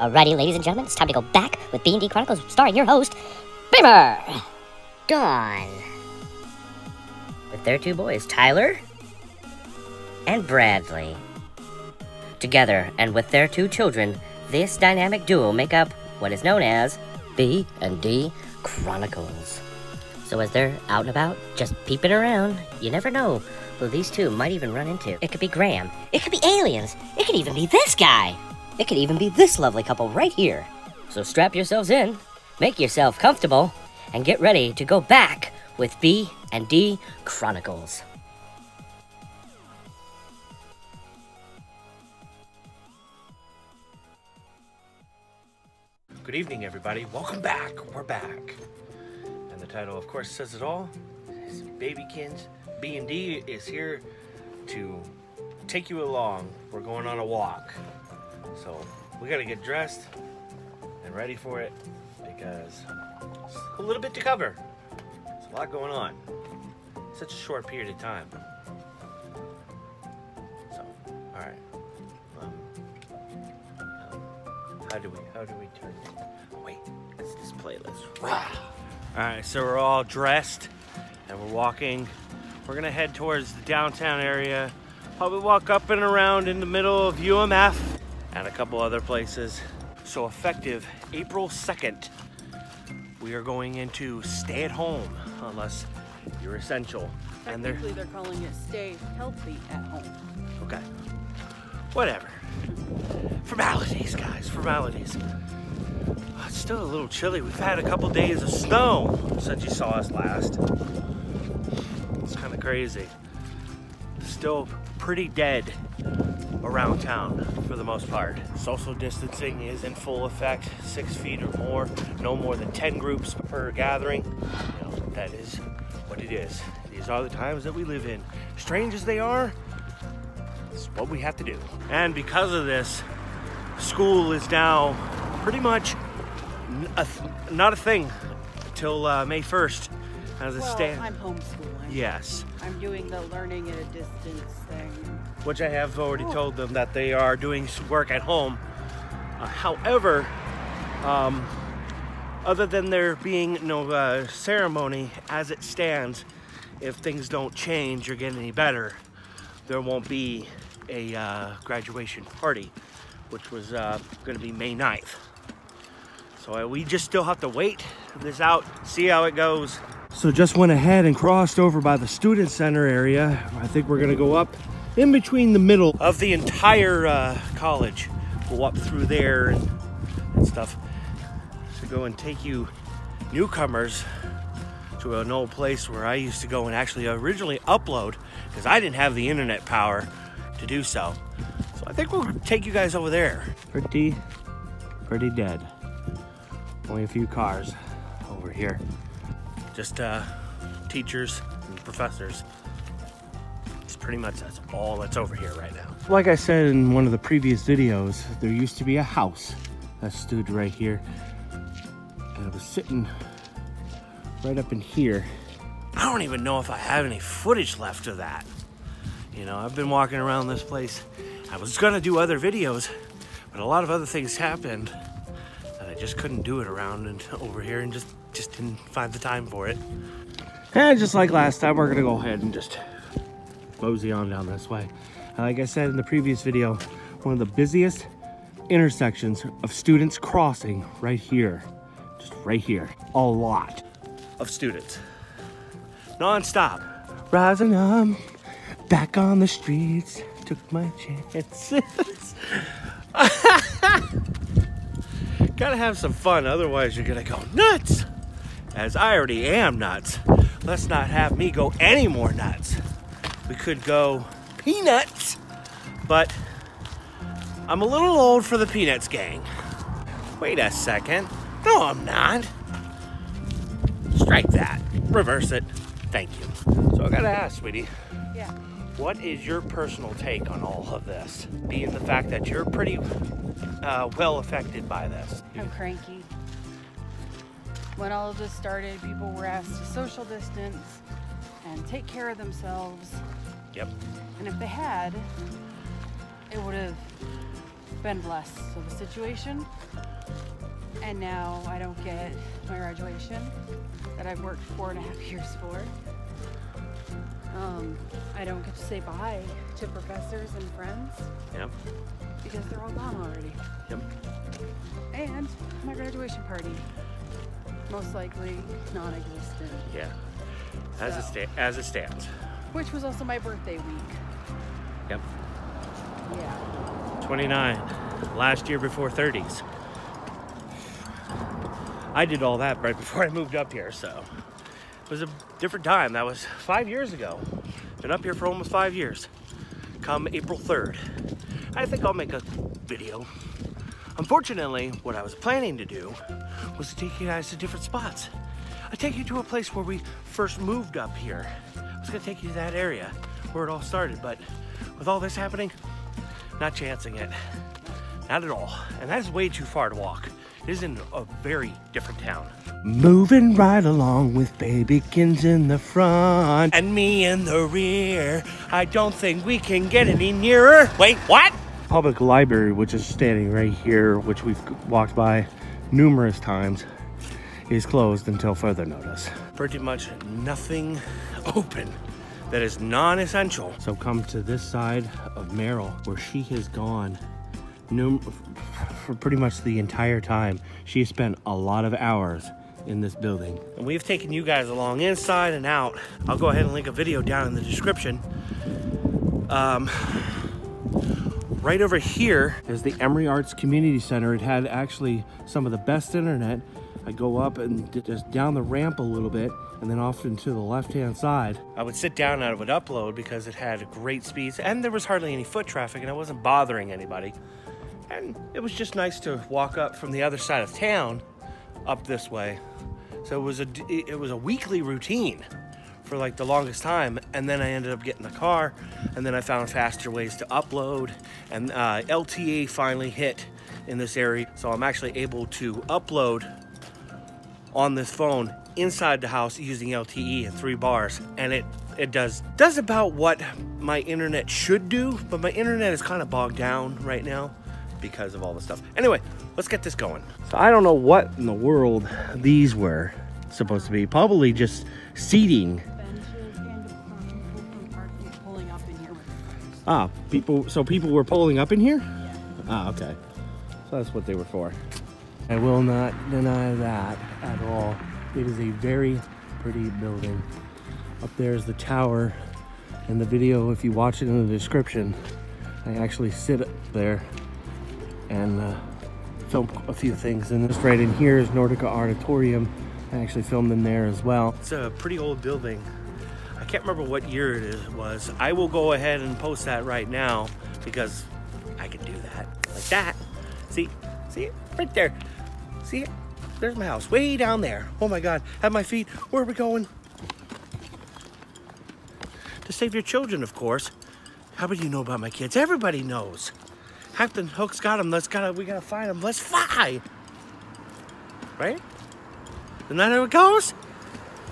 Alrighty, ladies and gentlemen, it's time to go back with B&D Chronicles, starring your host, Beamer, Dawn, with their two boys, Tyler and Bradley. Together, and with their two children, this dynamic duo make up what is known as B&D Chronicles. So as they're out and about, just peeping around, you never know who these two might even run into. It could be Graham, it could be aliens, it could even be this guy. It could even be this lovely couple right here. So strap yourselves in, make yourself comfortable, and get ready to go back with B&D Chronicles. Good evening, everybody. Welcome back. We're back. And the title, of course, says it all. It's Babykins. B&D is here to take you along. We're going on a walk. So we got to get dressed and ready for it because it's a little bit to cover. There's a lot going on. Such a short period of time. So, all right. How do we turn it? Oh, wait, it's this playlist. All right, so we're all dressed and we're walking. We're gonna head towards the downtown area. Probably walk up and around in the middle of UMF and a couple other places. So effective April 2nd, we are going into stay at home unless you're essential. Technically, they're calling it stay healthy at home. Okay, whatever. Formalities, guys, formalities. It's still a little chilly. We've had a couple days of snow since you saw us last. It's kind of crazy. Still pretty dead around town for the most part. Social distancing is in full effect. 6 feet or more, no more than 10 groups per gathering. You know, that is what it is. These are the times that we live in. Strange as they are, it's what we have to do. And because of this, school is now pretty much not a thing until May 1st as it stands. I'm homeschooling. Yes. I'm doing the learning at a distance thing. Which I have already told them that they are doing work at home. However, other than there being no ceremony as it stands, if things don't change or get any better, there won't be a graduation party, which was going to be May 9th. So we just still have to wait this out, see how it goes. So just went ahead and crossed over by the student center area. I think we're going to go up in between the middle of the entire college. Go up through there and stuff to go and take you newcomers to an old place where I used to go and actually originally upload because I didn't have the internet power to do so. So I think we'll take you guys over there. Pretty dead. Only a few cars over here. Just teachers and professors. It's pretty much that's all that's over here right now. Like I said in one of the previous videos, there used to be a house that stood right here. And it was sitting right up in here. I don't even know if I have any footage left of that. You know, I've been walking around this place. I was gonna do other videos, but a lot of other things happened that I just couldn't do it around and over here and just didn't find the time for it. And just like last time, we're gonna go ahead and just mosey on down this way. Like I said in the previous video, one of the busiest intersections of students crossing right here. Just right here. A lot of students. Non-stop. Rising up, back on the streets, took my chances. Gotta have some fun, otherwise you're gonna go nuts. As I already am nuts. Let's not have me go any more nuts. We could go peanuts, but I'm a little old for the Peanuts gang. Wait a second. No, I'm not. Strike that. Reverse it. Thank you. So I gotta ask, sweetie. Yeah. What is your personal take on all of this? Being the fact that you're pretty well affected by this. I'm cranky. When all of this started, people were asked to social distance and take care of themselves. Yep. And if they had, it would have been blessed of the situation. And now I don't get my graduation that I've worked 4.5 years for. I don't get to say bye to professors and friends. Yep. Because they're all gone already. Yep. And my graduation party, most likely non-existent. Yeah. As it stands. Which was also my birthday week. Yep. Yeah. 29. Last year before 30s. I did all that right before I moved up here, so it was a different time. That was 5 years ago. Been up here for almost 5 years. Come April 3rd. I think I'll make a video. Unfortunately, what I was planning to do was to take you guys to different spots. I'd take you to a place where we first moved up here. I was gonna take you to that area where it all started, but with all this happening, not chancing it. Not at all. And that is way too far to walk. It is in a very different town. Moving right along with babykins in the front and me in the rear. I don't think we can get any nearer. Wait, what? Public library, which is standing right here, which we've walked by numerous times, is closed until further notice. Pretty much nothing open that is non-essential. So come to this side of Merrill, where she has gone for pretty much the entire time. She has spent a lot of hours in this building. And we've taken you guys along inside and out. I'll go ahead and link a video down in the description. Right over here is the Emory Arts Community Center. It had actually some of the best internet. I go up and just down the ramp a little bit and then off into the left-hand side. I would sit down and I would upload because it had great speeds and there was hardly any foot traffic and I wasn't bothering anybody. And it was just nice to walk up from the other side of town up this way. So it was a weekly routine for like the longest time, and then I ended up getting the car, and then I found faster ways to upload, and LTE finally hit in this area, so I'm actually able to upload on this phone inside the house using LTE in 3 bars, and it does about what my internet should do, but my internet is kind of bogged down right now because of all the stuff. Anyway, let's get this going. So I don't know what in the world these were supposed to be. Probably just seating. Benches and pulling up in here with their cars. So people were pulling up in here? Yeah. Okay. So that's what they were for. I will not deny that at all. It is a very pretty building. Up there is the tower. In the video, if you watch it in the description, I actually sit up there and film a few things. And this right in here is Nordica Auditorium. I actually filmed in there as well. It's a pretty old building. I can't remember what year it was. I will go ahead and post that right now because I can do that. Like that. See it? Right there. See it? There's my house, way down there. Oh my God, at my feet. Where are we going? To save your children, of course. How would you know about my kids? Everybody knows. Captain Hook's got them. We gotta find them. Let's fly. Right? Isn't that how it goes?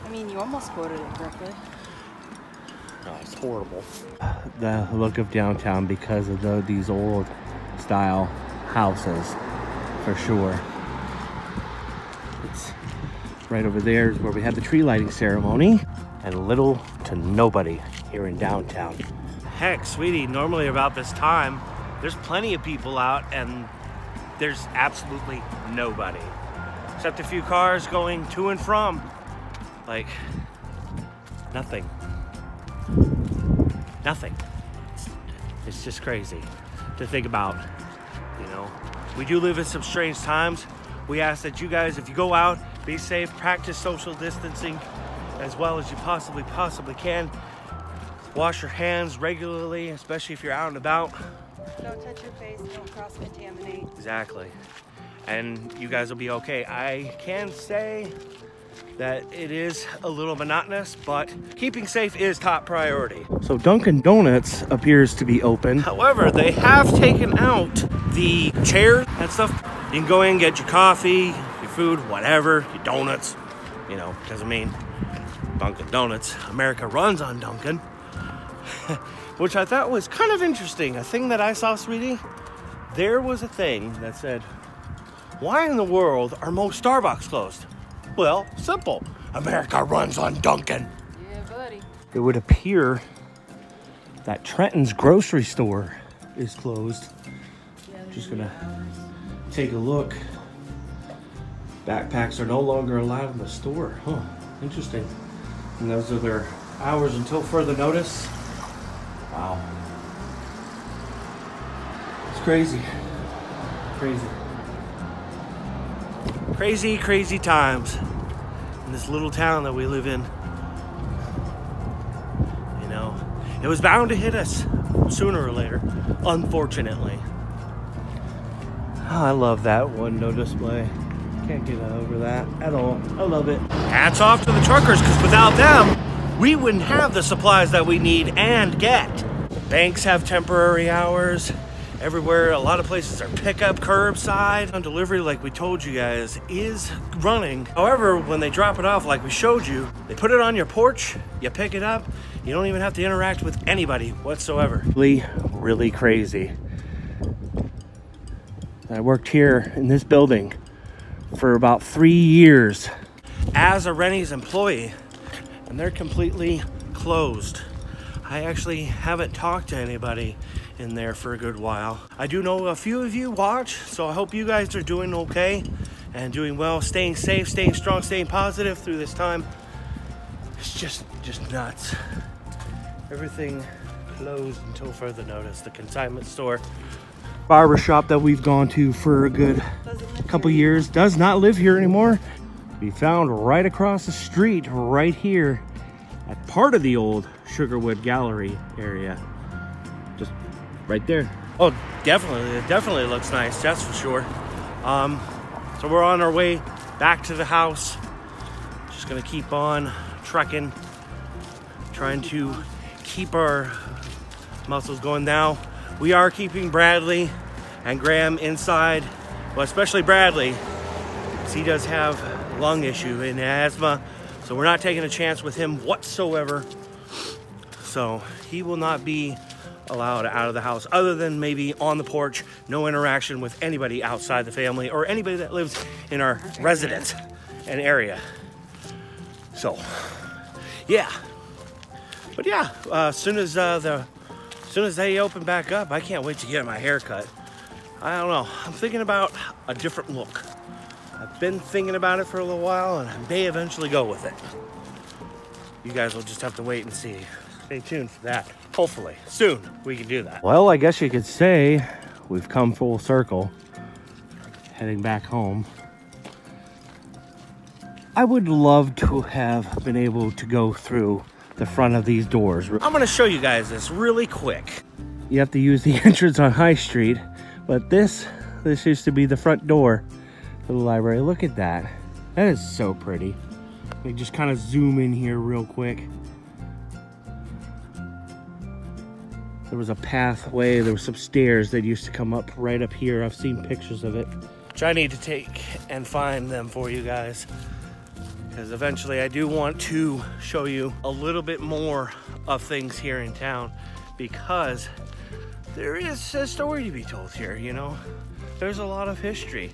I mean, you almost quoted it correctly. Oh, it's horrible. The look of downtown because of these old style houses, for sure. It's right over there is where we had the tree lighting ceremony, and little to nobody here in downtown. Heck, sweetie, normally about this time, there's plenty of people out and there's absolutely nobody. Except a few cars going to and from. Like, nothing. Nothing. It's just crazy to think about, you know. We do live in some strange times. We ask that you guys, if you go out, be safe, practice social distancing as well as you possibly can. Wash your hands regularly, especially if you're out and about. Don't touch your face, don't cross-contaminate. Exactly. And you guys will be okay. I can say that it is a little monotonous, but keeping safe is top priority. So Dunkin' Donuts appears to be open. However, they have taken out the chairs and stuff. You can go in, get your coffee, your food, whatever, your donuts. You know, doesn't mean Dunkin' Donuts. America runs on Dunkin'. Which I thought was kind of interesting. A thing that I saw, sweetie, there was a thing that said, why in the world are most Starbucks closed? Well, simple. America runs on Dunkin'. Yeah, buddy. It would appear that Trenton's grocery store is closed. Just gonna take a look. Backpacks are no longer allowed in the store. Huh, interesting. And those are their hours until further notice. Wow. It's crazy. Crazy. Crazy, crazy times in this little town that we live in. You know, it was bound to hit us sooner or later, unfortunately. Oh, I love that window display. Can't get over that at all. I love it. Hats off to the truckers, because without them, we wouldn't have the supplies that we need and get. Banks have temporary hours. Everywhere, a lot of places are pickup, curbside. On delivery, like we told you guys, is running. However, when they drop it off, like we showed you, they put it on your porch, you pick it up, you don't even have to interact with anybody whatsoever. Really, really crazy. I worked here in this building for about 3 years as a Rennie's employee, and they're completely closed. I actually haven't talked to anybody in there for a good while. I do know a few of you watch, so I hope you guys are doing okay and doing well, staying safe, staying strong, staying positive through this time. It's just nuts. Everything closed until further notice. The consignment store, barber shop that we've gone to for a good couple years does not live here anymore. Be found right across the street, right here at part of the old Sugarwood Gallery area. Just right there. Oh, definitely. It definitely looks nice, that's for sure. So we're on our way back to the house. Just gonna keep on trucking, trying to keep our muscles going now. We are keeping Bradley and Graham inside, well, especially Bradley, because he does have lung issue and asthma, so we're not taking a chance with him whatsoever. So he will not be allowed out of the house other than maybe on the porch. No interaction with anybody outside the family or anybody that lives in our residence and area. So yeah, but yeah, as soon as they open back up, I can't wait to get my hair cut. I don't know, I'm thinking about a different look. I've been thinking about it for a little while, and I may eventually go with it. You guys will just have to wait and see. Stay tuned for that. Hopefully, soon we can do that. Well, I guess you could say we've come full circle, heading back home. I would love to have been able to go through the front of these doors. I'm gonna show you guys this really quick. You have to use the entrance on High Street, but this used to be the front door to the library. Look at that. That is so pretty. Let me just kind of zoom in here real quick. There was a pathway, there were some stairs that used to come up right up here. I've seen pictures of it, which I need to take and find them for you guys, because eventually I do want to show you a little bit more of things here in town, because there is a story to be told here, you know? There's a lot of history.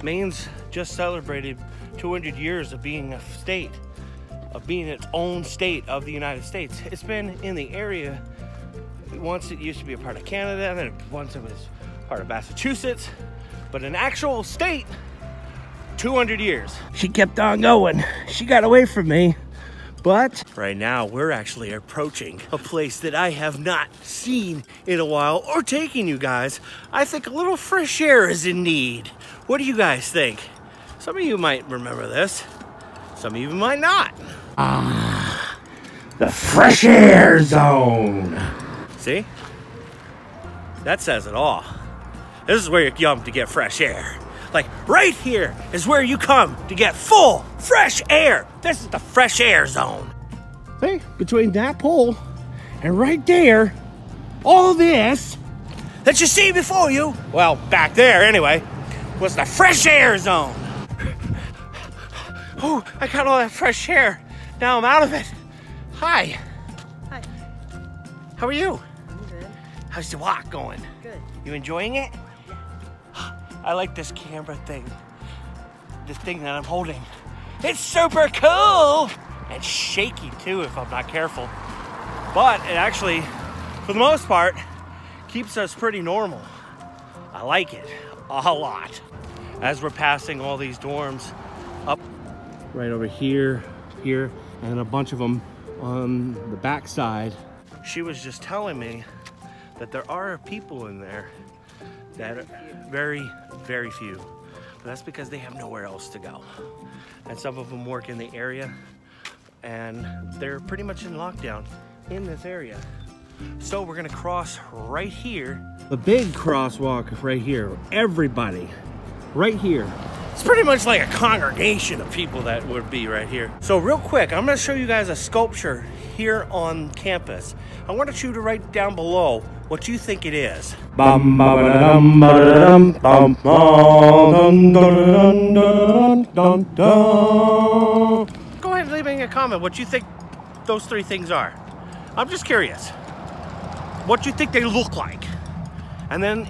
Maine's just celebrated 200 years of being a state, of being its own state of the United States. It's been in the area. Once it used to be a part of Canada, then once it was part of Massachusetts, but an actual state, 200 years. She kept on going. She got away from me. But right now we're actually approaching a place that I have not seen in a while or taken you guys. I think a little fresh air is in need. What do you guys think? Some of you might remember this. Some of you might not. The fresh air zone. See? That says it all. This is where you come to get fresh air. Like, right here is where you come to get full, fresh air. This is the fresh air zone. See, between that pole and right there, all this that you see before you, well, back there anyway, was the fresh air zone. Oh, I got all that fresh air. Now I'm out of it. Hi. Hi. How are you? I'm good. How's the walk going? Good. You enjoying it? Yes. I like this camera thing. This thing that I'm holding. It's super cool! And shaky too if I'm not careful. But it actually, for the most part, keeps us pretty normal. I like it a lot. As we're passing all these dorms up right over here, and a bunch of them on the back side. She was just telling me that there are people in there that are very, very few. But that's because they have nowhere else to go. And some of them work in the area and they're pretty much in lockdown in this area. So we're gonna cross right here. The big crosswalk right here. Everybody, right here. It's pretty much like a congregation of people that would be right here. So real quick, I'm gonna show you guys a sculpture here on campus. I want you to write down below what you think it is. Go ahead and leave me a comment what you think those three things are. I'm just curious what you think they look like. And then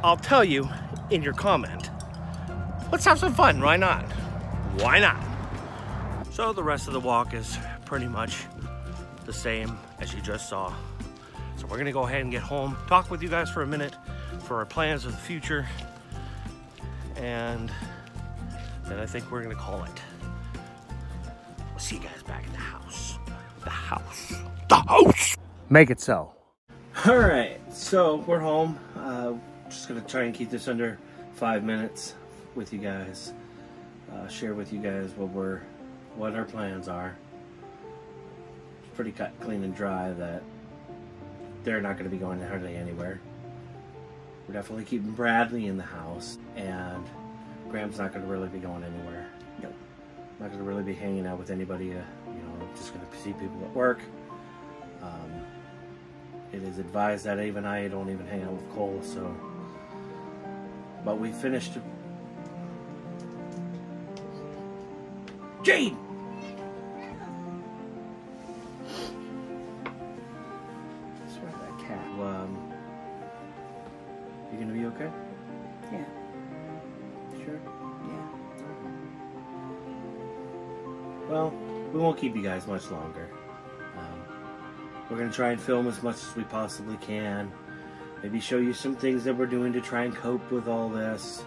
I'll tell you in your comment. Let's have some fun, why not? Why not? So the rest of the walk is pretty much the same as you just saw. So we're gonna go ahead and get home, talk with you guys for a minute for our plans of the future, and then I think we're gonna call it. We'll see you guys back at the house. The house. The house! Make it so. All right, so we're home. Just gonna try and keep this under 5 minutes with you guys. Share with you guys what our plans are. It's pretty cut, clean, and dry that they're not going to be going hardly anywhere. We're definitely keeping Bradley in the house, and Graham's not going to really be going anywhere. Nope. Not going to really be hanging out with anybody. You know, just going to see people at work. It is advised that even I don't even hang out with Cole, so. But we finished. Jade! Swear that cat. You gonna be okay? Yeah. Sure? Yeah. Well, we won't keep you guys much longer. We're gonna try and film as much as we possibly can. Maybe show you some things that we're doing to try and cope with all this.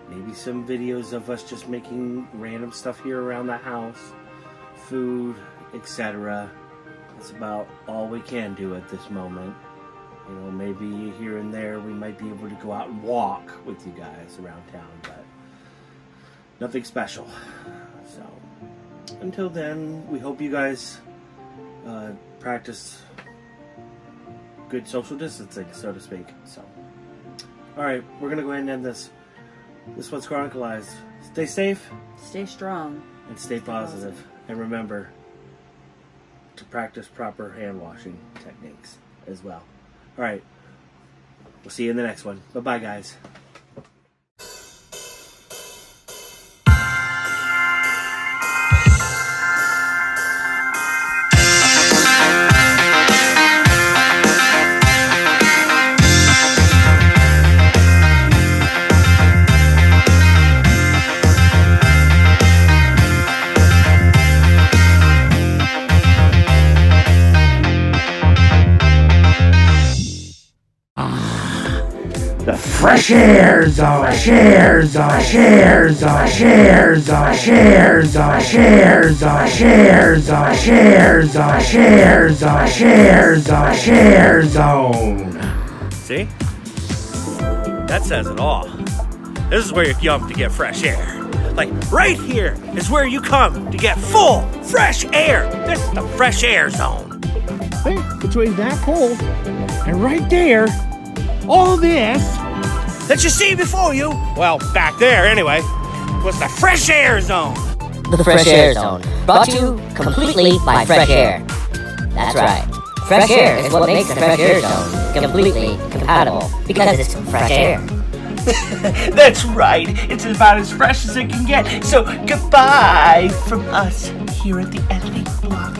Maybe some videos of us just making random stuff here around the house. Food, etc. That's about all we can do at this moment. You know, maybe here and there we might be able to go out and walk with you guys around town, but nothing special. So, until then, we hope you guys practice good social distancing, so to speak. So, alright, we're gonna go ahead and end this. This one's Chronicalized. Stay safe. Stay strong. And stay positive. And remember to practice proper hand washing techniques as well. Alright. We'll see you in the next one. Bye-bye, guys. Fresh air zone, fresh air zone, fresh air zone, fresh air zone, fresh air zone, fresh air zone, fresh air zone, fresh air zone, fresh air zone, fresh air zone, fresh air zone. See? That says it all. This is where you come to get fresh air. Like right here is where you come to get full fresh air. This is the fresh air zone. See? Between that pole and right there, all this that you see before you, well, back there anyway, was the Fresh Air Zone. The Fresh Air Zone, brought to you completely by Fresh Air. That's right. Fresh air is what makes the Fresh Air Zone completely compatible, because it's fresh air. That's right. It's about as fresh as it can get. So goodbye from us here at the editing block.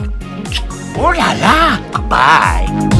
Oh la la. Goodbye.